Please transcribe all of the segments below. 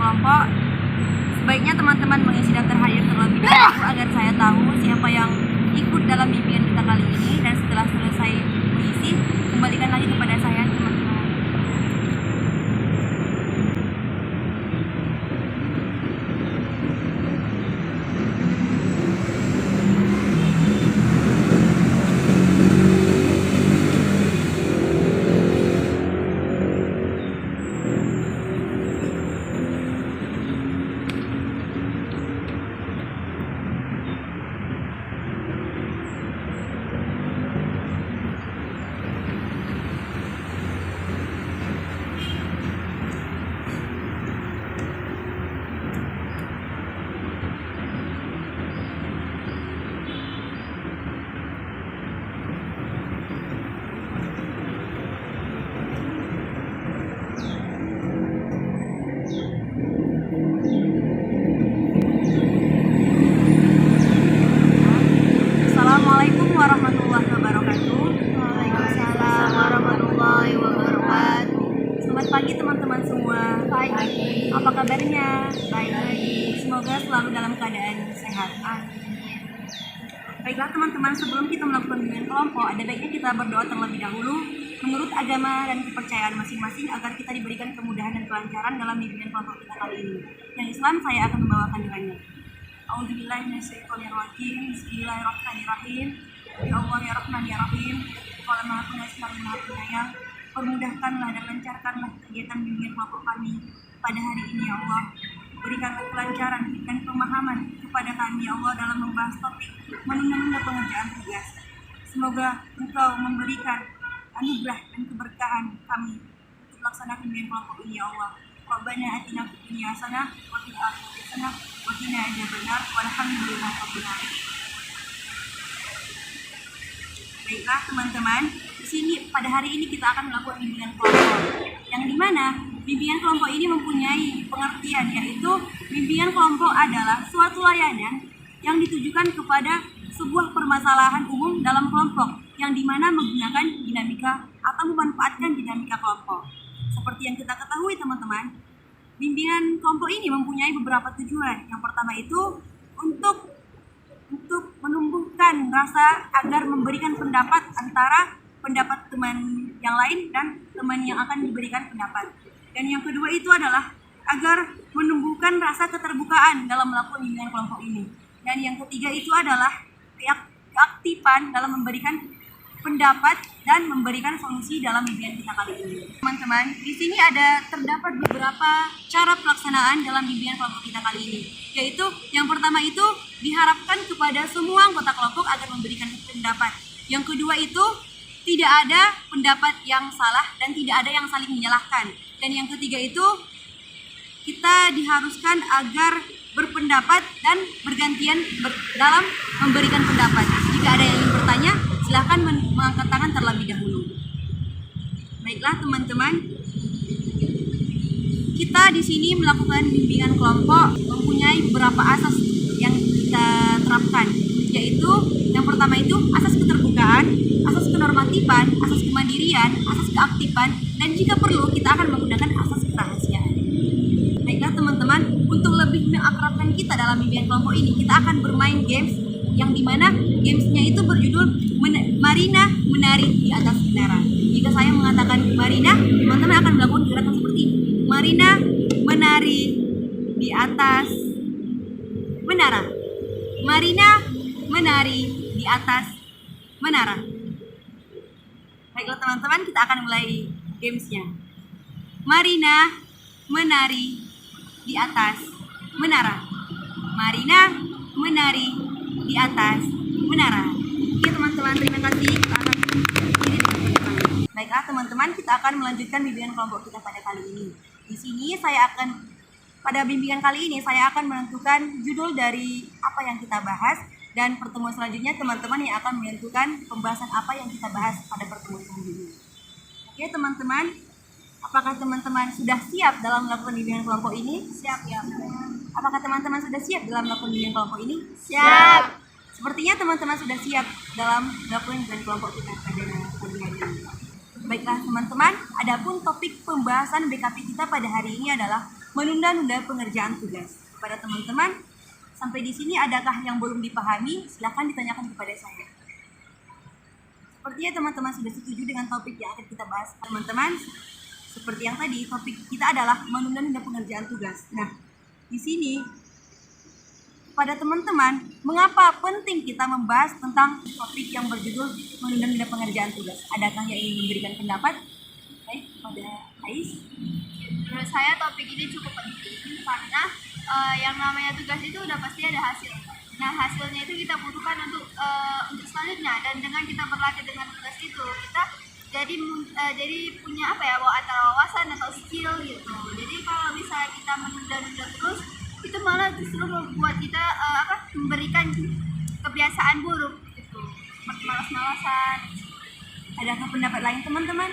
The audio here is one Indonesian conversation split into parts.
kelompok, sebaiknya teman-teman mengisi daftar hadir terlebih dahulu agar saya tahu siapa yang ikut dalam bimbingan kita kali ini, dan setelah selesai mengisi, kembalikan lagi kepada saya, teman-teman. Assalamualaikum warahmatullahi wabarakatuh. Waalaikumsalam warahmatullahi wabarakatuh. Selamat pagi teman-teman semua. Pagi. Apa kabarnya? Baik. Semoga selalu dalam keadaan sehat. Baiklah teman-teman, sebelum kita melakukan bimbingan kelompok, ada baiknya kita berdoa terlebih dahulu menurut agama dan kepercayaan masing-masing agar kita diberikan kemudahan dan kelancaran dalam bimbingan kelompok kita kali ini. Yang Islam saya akan membawakan doanya. A'udzubillahi minasyaitonirrajim. Bismillahirrahmanirrahim. Ya Allah ya Rahman ya Rahim. Qala Maha Pengasih lagi Maha Penyayang. Permudahkanlah dan lancarkanlah kegiatan bimbingan kelompok kami pada hari ini ya Allah. Berikanlah kelancaran dan pemahaman kepada kami ya Allah dalam membahas topik menunda-nunda pengerjaan tugas. Semoga Engkau memberikan anugerah dan keberkahan kami untuk melaksanakan bimbingan kelompok ini ya Allah. Rabbana atina fid dunya hasanah wa fil akhirati hasanah wa qina adzabannar walhamdulillahi rabbil alamin. Baiklah teman-teman, di sini pada hari ini kita akan melakukan bimbingan kelompok, yang dimana bimbingan kelompok ini mempunyai pengertian, yaitu bimbingan kelompok adalah suatu layanan yang ditujukan kepada sebuah permasalahan umum dalam kelompok, yang dimana menggunakan dinamika atau memanfaatkan dinamika kelompok. Seperti yang kita ketahui teman-teman, bimbingan kelompok ini mempunyai beberapa tujuan. Yang pertama itu untuk menumbuhkan rasa agar memberikan pendapat antara pendapat teman yang lain dan teman yang akan diberikan pendapat. Dan yang kedua itu adalah agar menumbuhkan rasa keterbukaan dalam melakukan bimbingan kelompok ini. Dan yang ketiga itu adalah keaktifan dalam memberikan pendapat dan memberikan solusi dalam bimbingan kita kali ini. Teman-teman, di sini terdapat beberapa cara pelaksanaan dalam bimbingan kelompok kita kali ini. Yaitu yang pertama itu diharapkan kepada semua anggota kelompok agar memberikan pendapat. Yang kedua itu tidak ada pendapat yang salah dan tidak ada yang saling menyalahkan. Dan yang ketiga itu kita diharuskan agar berpendapat dan bergantian dalam memberikan pendapat. Jika ada yang ingin bertanya, silahkan mengangkat tangan terlebih dahulu. Baiklah teman-teman, kita di sini melakukan bimbingan kelompok mempunyai beberapa asas yang kita terapkan, yaitu yang pertama itu asas keterbukaan, asas kenormatifan, asas kemandirian, asas keaktifan, dan jika perlu kita akan menggunakan asas kerahasiaan. Baiklah teman-teman, untuk lebih mengakrabkan kita dalam bimbingan kelompok ini, kita akan bermain games yang dimana gamesnya itu berjudul Marina menari di atas menara. Jika saya mengatakan Marina, teman-teman akan melakukan gerakan seperti ini. Marina menari di atas menara. Marina menari di atas menara. Baiklah teman-teman, kita akan mulai gamesnya. Marina menari di atas menara. Marina menari di atas menara. Oke teman-teman, terima kasih. Kita akan berdiri dengan teman-teman. Baiklah teman-teman, kita akan melanjutkan bimbingan kelompok kita pada kali ini. Di sini pada bimbingan kali ini saya akan menentukan judul dari apa yang kita bahas, dan pertemuan selanjutnya teman-teman yang akan menentukan pembahasan apa yang kita bahas pada pertemuan selanjutnya. Oke teman-teman, apakah teman-teman sudah siap dalam melakukan bimbingan kelompok ini? Siap ya. Apakah teman-teman sudah siap dalam melakukan bimbingan kelompok ini? Siap. Sepertinya teman-teman sudah siap dalam melakukan bimbingan kelompok kita pada pagi hari ini. Baiklah teman-teman, adapun topik pembahasan BKP kita pada hari ini adalah menunda-nunda pengerjaan tugas. Kepada teman-teman, sampai di sini adakah yang belum dipahami? Silahkan ditanyakan kepada saya. Sepertinya teman-teman sudah setuju dengan topik yang akan kita bahas. Teman-teman, seperti yang tadi, topik kita adalah menunda-nunda pengerjaan tugas. Nah, di sini pada teman-teman, mengapa penting kita membahas tentang topik yang berjudul menunda-nunda pengerjaan tugas? Adakah yang ingin memberikan pendapat? Baik, pada Ais. Menurut saya topik ini cukup penting karena yang namanya tugas itu udah pasti ada hasil. Nah, hasilnya itu kita butuhkan untuk selanjutnya, dan dengan kita berlatih dengan tugas itu kita jadi punya antara wawasan atau skill gitu. Jadi kalau misalnya kita menunda-nunda terus, itu malah justru membuat kita memberikan kebiasaan buruk gitu, seperti malas-malasan. Adakah pendapat lain teman-teman?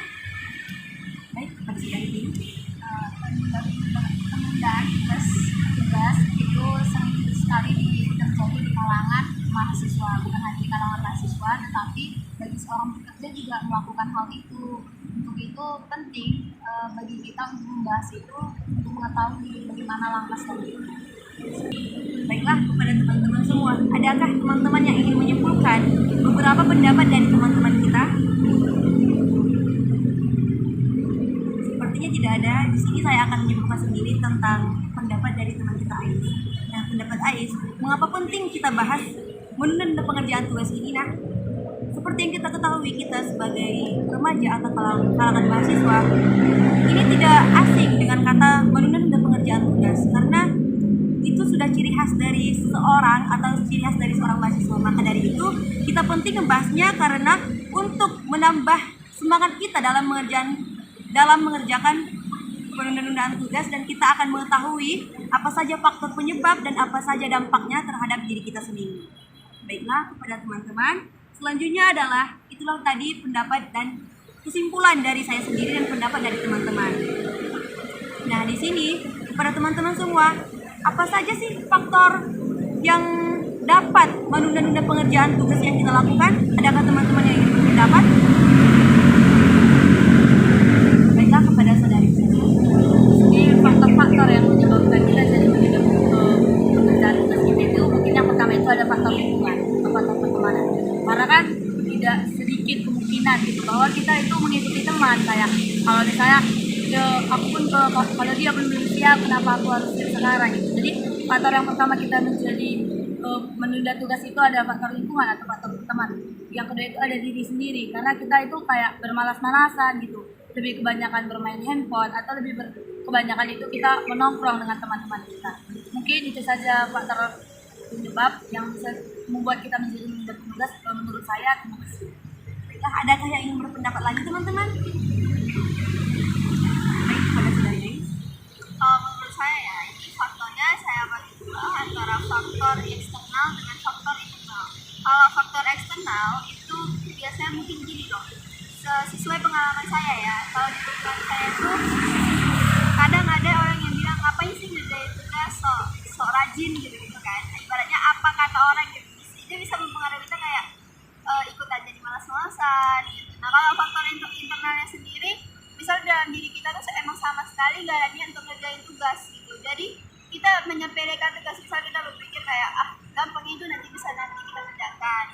Baik, pada sidang ini. Penundaan tugas itu sering sekali terjadi di kalangan mahasiswa, bukan hanya di kalangan mahasiswa, tetapi bagi seorang pekerja juga melakukan hal itu. Untuk itu penting bagi kita untuk membahas itu, untuk mengetahui bagaimana langkah selanjutnya. Baiklah, kepada teman-teman semua, adakah teman-teman yang ingin menyimpulkan beberapa pendapat dari teman-teman kita? Sepertinya tidak ada. Di sini saya akan menyimpulkan sendiri tentang pendapat dari teman kita Ais. Nah, pendapat Ais, mengapa penting kita bahas menunda pengerjaan tugas ini? Nah, seperti yang kita ketahui, kita sebagai remaja atau kalangan mahasiswa ini tidak asing dengan kata menunda pengerjaan tugas, karena itu sudah ciri khas dari seseorang atau ciri khas dari seorang mahasiswa. Maka dari itu kita penting membahasnya karena untuk menambah semangat kita dalam mengerjakan penundaan tugas, dan kita akan mengetahui apa saja faktor penyebab dan apa saja dampaknya terhadap diri kita sendiri. Baiklah, kepada teman-teman, selanjutnya adalah itulah tadi pendapat dan kesimpulan dari saya sendiri dan pendapat dari teman-teman. Nah, di sini kepada teman-teman semua, apa saja sih faktor yang dapat menunda-nunda pengerjaan tugas yang kita lakukan? Adakah teman-teman yang ingin berpendapat? Baiklah, kepada saudari saya. Ini faktor-faktor yang menyebabkan kita jadi menunda pekerjaan tugas kita itu, mungkin yang pertama itu ada faktor lingkungan atau faktor pertemanan. Karena kan tidak sedikit kemungkinan gitu bahwa kita itu mengikuti teman, kayak kalau misalnya kalau dia belum siap, kenapa aku harus siap sekarang gitu. Jadi faktor yang pertama kita menjadi menunda tugas itu ada faktor lingkungan atau faktor teman. Yang kedua itu ada diri sendiri, karena kita itu kayak bermalas-malasan gitu, lebih kebanyakan bermain handphone, atau kebanyakan itu kita menongkrong dengan teman-teman kita. Mungkin itu saja faktor penyebab yang bisa membuat kita menjadi menunda tugas menurut saya. Terima kasih. Baiklah, adakah yang ingin berpendapat lagi teman-teman? Baik, kepada saudari. Kalau menurut saya ya, ini faktornya saya bagi dua antara faktor eksternal dengan faktor internal. Kalau faktor eksternal itu biasanya mungkin gini loh, sesuai pengalaman saya ya, kalau di lingkungan saya itu kadang ada orang yang bilang ngapain sih ngerjain tugas, sok rajin gitu kan. Ibaratnya apa kata orang gitu, itu bisa mempengaruhi kita kayak ikut aja di malas-malasan gitu. Nah, kalau faktor internalnya sendiri, misal dalam diri kita tuh emang sama sekali gak ada niat untuk ngerjain tugas gitu. Jadi kita menyepelekan tugas, misal kita berpikir kayak gampang itu nanti kita kerjakan.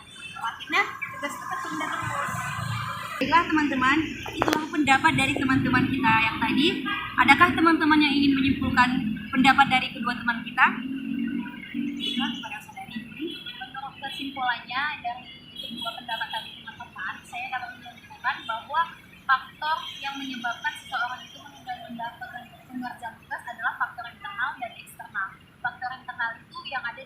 Akhirnya tugas itu tertunda terus. Baiklah teman-teman, itulah pendapat dari teman-teman kita yang tadi. Adakah teman-teman yang ingin menyimpulkan pendapat dari kedua teman kita? Baiklah, kepada saudari. Menurut kesimpulannya dari kedua pendapat tadi teman-teman, saya dapat menyimpulkan bahwa faktor yang menyebabkan seseorang itu menunda-nunda pengerjaan tugas adalah faktor internal dan eksternal. Faktor internal itu yang ada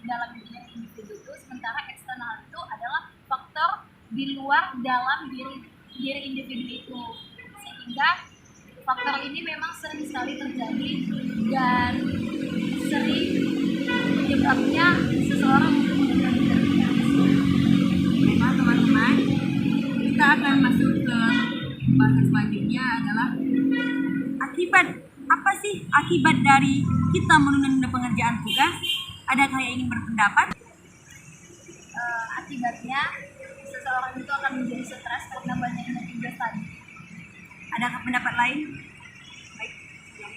dalam diri individu itu, sementara eksternal itu adalah faktor di luar dalam diri individu itu. Sehingga faktor ini memang sering sekali terjadi dan sering menyebabnya seseorang untuk menunda-nunda tugas. Baiklah teman-teman, kita akan masuk ke bahasan selanjutnya adalah apa sih akibat dari kita menunda-nunda pengerjaan tugas? Adakah yang ingin berpendapat? Akibatnya seseorang itu akan menjadi stres karena banyaknya tugas tadi. Adakah pendapat lain? Baik, yang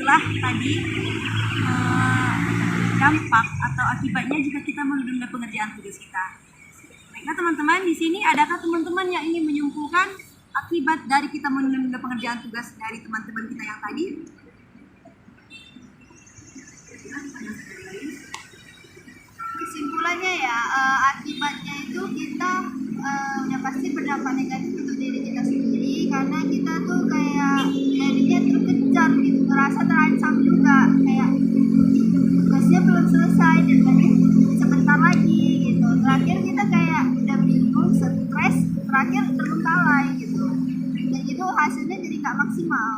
setelah tadi dampak atau akibatnya jika kita menunda pengerjaan tugas kita. Baiklah teman-teman, di sini adakah teman-teman yang ingin menyimpulkan akibat dari kita menunda pengerjaan tugas dari teman-teman kita yang tadi? Kesimpulannya ya, akibatnya itu kita udah pasti berdampak negatif untuk diri kita sendiri, karena kita tuh kayak jadinya terkejar gitu, merasa terancam juga, kayak tugasnya belum selesai dan lagi sebentar lagi gitu. Terakhir kita kayak udah bingung, stres, terakhir terbengkalai gitu, dan itu hasilnya jadi nggak maksimal.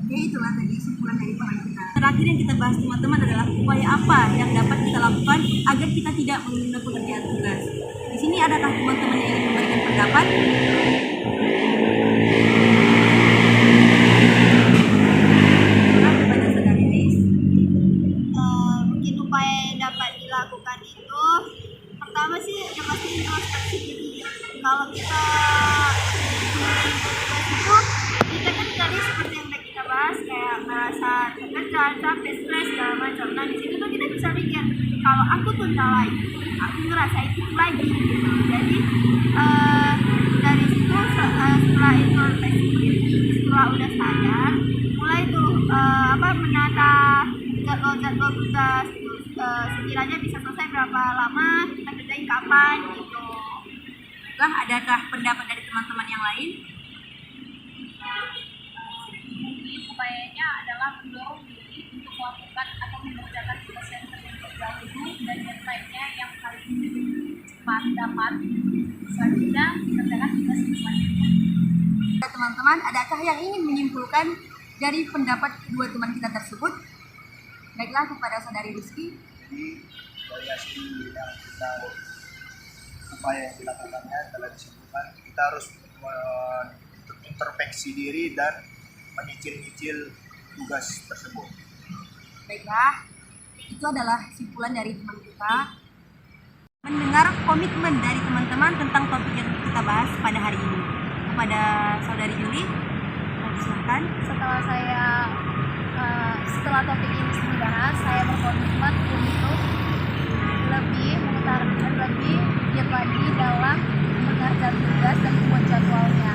Oke, itulah tadi kesimpulan dari teman kita. Terakhir yang kita bahas teman-teman adalah upaya apa yang dapat kita lakukan agar kita tidak menunda pengerjaan tugas. Di sini adakah teman-teman yang ingin memberikan pendapat? Kepada saudari Nis. Mungkin upaya yang dapat dilakukan itu, pertama sih udah pasti introspeksi diri. Kalau kita itu, kita kan tadi seperti yang udah kita bahas, kayak merasa terkejar, capek, stres, segala macam. Nah di situ tuh kita bisa mikir, kalau aku tunda lagi, aku ngerasa itu lagi gitu. Jadi dari situ setelah introspeksi diri, setelah udah sadar, mulai tuh menata jadwal tugas, sekiranya bisa selesai berapa lama, kita kerjain kapan gitu. Adakah pendapat dari teman-teman yang lain? Upayanya adalah mendorong diri untuk melakukan atau mengerjakan tugas yang tertentu dahulu dan deadline-nya yang paling cepat dapat selanjutnya mengerjakan tugas yang selanjutnya. Teman-teman, adakah yang ingin menyimpulkan dari pendapat kedua teman kita tersebut? Baiklah, kepada saudari Rizky. Jadi dari hasil yang kita upaya yang dilakukannya telah disimpulkan, kita harus introspeksi diri dan menyicil-nyicil tugas tersebut. Baiklah, itu adalah kesimpulan dari teman kita. Mendengar komitmen dari teman-teman tentang topik yang kita bahas pada hari ini. Kepada saudari Juli, silakan. Setelah topik ini dibahas, saya berkomitmen untuk lebih giat lagi dalam mengerjakan tugas dan membuat jadwalnya.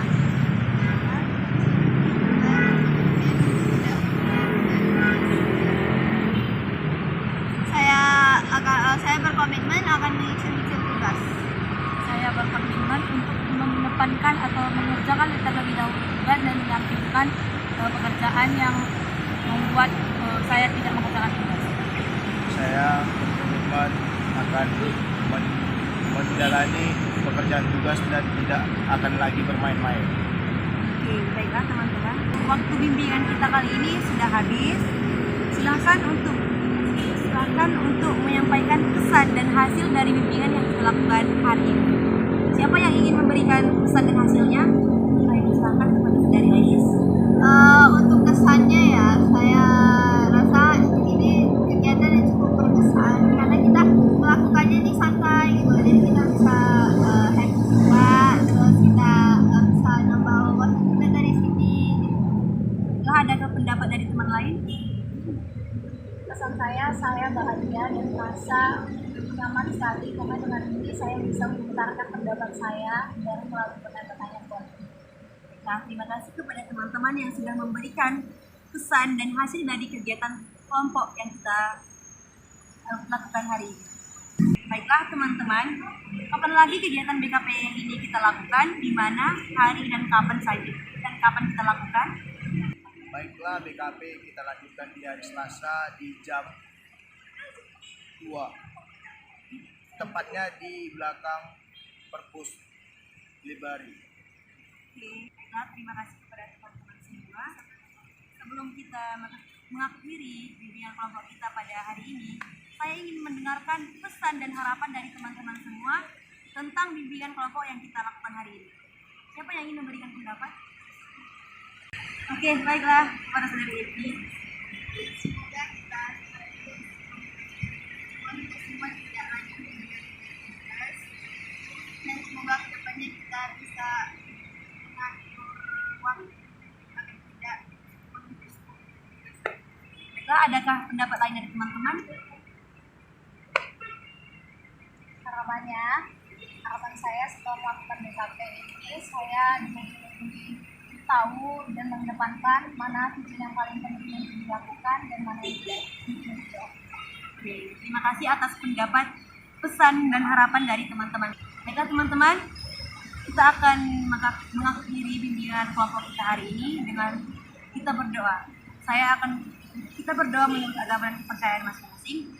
Saya berkomitmen akan menyicil tugas. Saya berkomitmen untuk mengedepankan atau mengerjakan terlebih dahulu tugas dan menyampingkan pekerjaan yang membuat saya tidak mengerjakan tugas. Saya berkomitmen akan menjalani pekerjaan tugas dan tidak akan lagi bermain-main. Oke, baiklah teman-teman. Waktu bimbingan kita kali ini sudah habis. Silakan untuk menyampaikan kesan dan hasil dari bimbingan yang kita lakukan hari ini. Siapa yang ingin memberikan kesan dan hasilnya? Baik, silakan kepada saudari Ais. Untuk kesannya ya, saya rasa ini kegiatan yang cukup berkesan karena kita melakukannya di santai gitu, jadi kita bisa happy juga, terus kita bisa nambah wawasan kita dari sini. Adakah pendapat dari teman lain? Pesan saya bahagia dan merasa nyaman sekali karena dengan ini saya bisa mengutarakan pendapat saya dan melalui pertanyaan politik. Nah, terima kasih kepada teman-teman yang sudah memberikan pesan dan hasil dari kegiatan kelompok yang kita lakukan hari ini. Baiklah teman-teman, kapan lagi kegiatan BKP ini kita lakukan, di mana, hari, dan kapan saja, dan kapan kita lakukan? Baiklah, BKP kita lanjutkan di hari Selasa di jam 2. Tepatnya di belakang Perpus Libari. Oke, baiklah, terima kasih kepada teman-teman semua. Sebelum kita mengakhiri bimbingan kelompok kita pada hari ini, saya ingin mendengarkan pesan dan harapan dari teman-teman semua tentang bimbingan kelompok yang kita lakukan hari ini. Siapa yang ingin memberikan pendapat? Oke, baiklah, kepada saudari Evi. Semoga kita semua tidak lagi tugas, dan semoga kedepannya kita bisa mengatur waktu agar tidak adakah pendapat lain dari teman-teman? Harapan saya setelah melakukan BKP ini, saya lebih tahu dan mengedepankan mana tujuan yang paling penting yang dilakukan dan mana yang tidak. Oke, terima kasih atas pendapat, pesan, dan harapan dari teman-teman. Baiklah teman-teman, kita akan mengakhiri bimbingan kelompok kita hari ini dengan kita berdoa. Kita berdoa menurut agama dan kepercayaan masing-masing,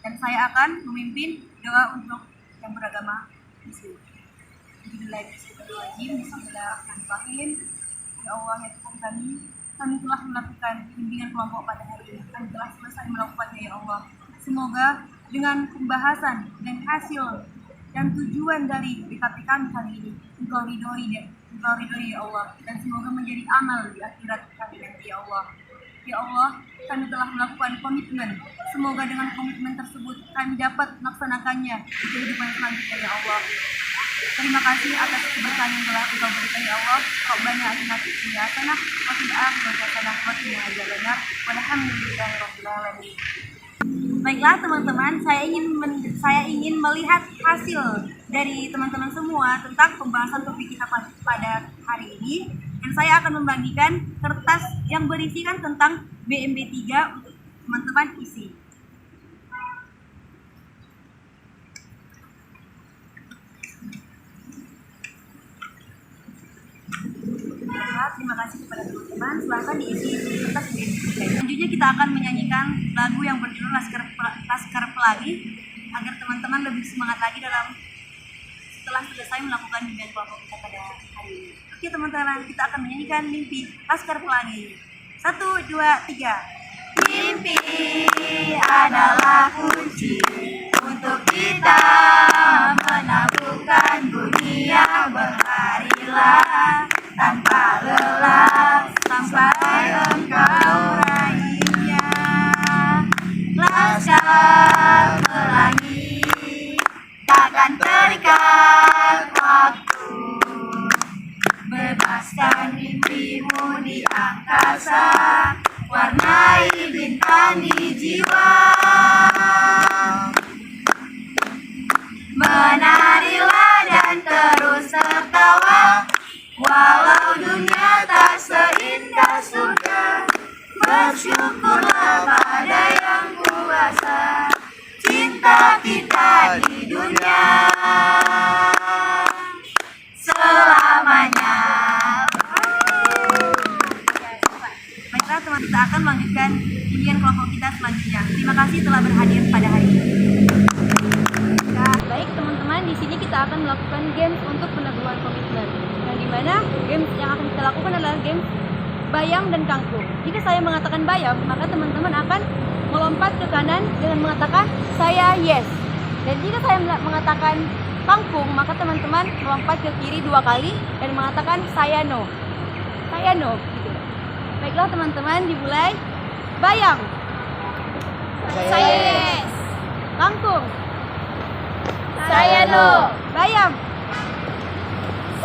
dan saya akan memimpin doa untuk yang beragama Islam. Bismillahirrahmanirrahim. Ya Allah, ya Tuhan kami telah melakukan bimbingan kelompok pada hari ini. Kami telah selesai melakukannya, ya Allah. Semoga dengan pembahasan dan hasil dan tujuan dari BKP kami kali ini, Engkau ridhoi ya Allah, dan semoga menjadi amal di akhirat kami nanti, ya Allah. Ya Allah, kami telah melakukan komitmen. Semoga dengan komitmen tersebut kami dapat melaksanakannya di kehidupan selanjutnya, ya Allah. Terima kasih atas keberkahan yang telah Engkau berikan, ya Allah. Rabbana atina fid dunya hasanah wa fil akhirati hasanah wa qina adzabannar. Walhamdulillahirabbil alamin. Baiklah teman-teman, saya ingin melihat hasil dari teman-teman semua tentang pembahasan topik kita pada hari ini, dan saya akan membagikan kertas yang berisikan tentang BMB 3 untuk teman-teman isi. Terima kasih kepada teman-teman. Silahkan diisi kertas BMB 3. Selanjutnya kita akan menyanyikan lagu yang berjudul Laskar Pelangi agar teman-teman lebih semangat lagi setelah selesai melakukan bimbingan kelompok kita pada hari ini. Oke teman-teman, kita akan menyanyikan Mimpi Laskar Pelangi. 1, 2, 3. Mimpi adalah kunci untuk kita menaklukkan dunia berlari-lari tanpa lelah sampai engkau raihnya. Laskar Pelangi takkan terikat waktu, bebaskan mimpimu di angkasa, warnai bintang di jiwa. Menarilah dan terus tertawa, walau dunia tak seindah surga. Bersyukurlah pada yang kuasa, cinta kita di dunia selamanya. Baiklah teman, kita akan melanjutkan bimbingan kelompok kita selanjutnya. Terima kasih telah berhadir pada hari ini. Baik teman-teman, di sini kita akan melakukan games untuk peneguhan komitmen. Yang dimana games yang akan kita lakukan adalah games bayam dan kangkung. Jika saya mengatakan bayam, maka teman-teman akan melompat ke kanan dengan mengatakan saya yes. Dan jika saya mengatakan kangkung, maka teman-teman melompat ke kiri 2 kali dan mengatakan saya no. Saya no. Gitu. Baiklah teman-teman, dimulai. Bayam. Saya yes. Kangkung. Saya no. Bayam.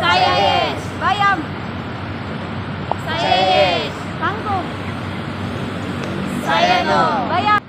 Saya yes. Bayam. Saya yes. Kangkung. Saya no. Bayam.